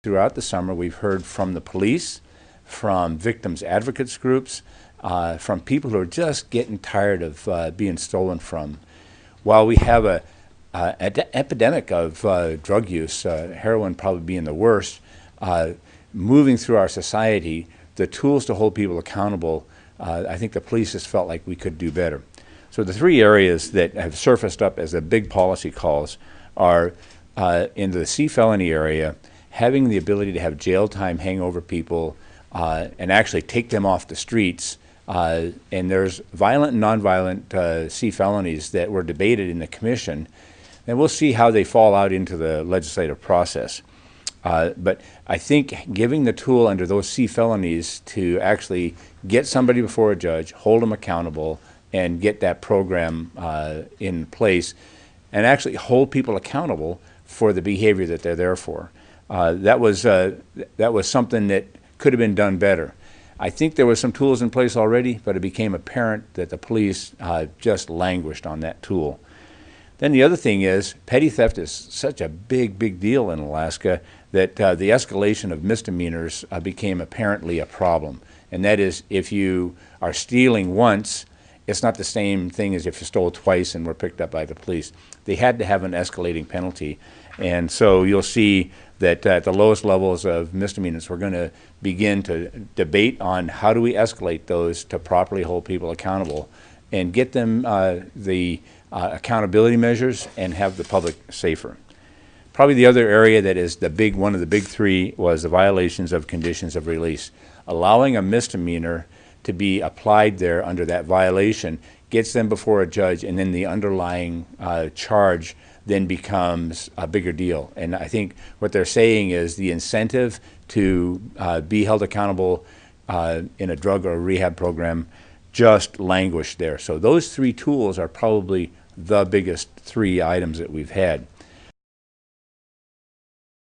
throughout the summer, we've heard from the police, from victims advocates groups, from people who are just getting tired of being stolen from. While we have an epidemic of drug use, heroin probably being the worst, moving through our society, the tools to hold people accountable, I think the police just felt like we could do better. So the three areas that have surfaced up as the big policy calls are in the C felony area, having the ability to have jail time hang over people and actually take them off the streets. And there's violent and nonviolent C felonies that were debated in the commission, and we'll see how they fall out into the legislative process. But I think giving the tool under those C felonies to actually get somebody before a judge, hold them accountable, and get that program in place, and actually hold people accountable for the behavior that they're there for. That was something that could have been done better. I think there were some tools in place already, but it became apparent that the police just languished on that tool. Then the other thing is, petty theft is such a big deal in Alaska that the escalation of misdemeanors became apparently a problem. And that is, if you are stealing once, it's not the same thing as if you stole twice and were picked up by the police. They had to have an escalating penalty. And so you'll see that at the lowest levels of misdemeanors, we're going to begin to debate on how do we escalate those to properly hold people accountable and get them the accountability measures and have the public safer. Probably the other area that is one of the big three was the violations of conditions of release. Allowing a misdemeanor to be applied there under that violation gets them before a judge, and then the underlying charge then becomes a bigger deal. And I think what they're saying is the incentive to be held accountable in a drug or a rehab program just languished there. So those three tools are probably the biggest three items that we've had.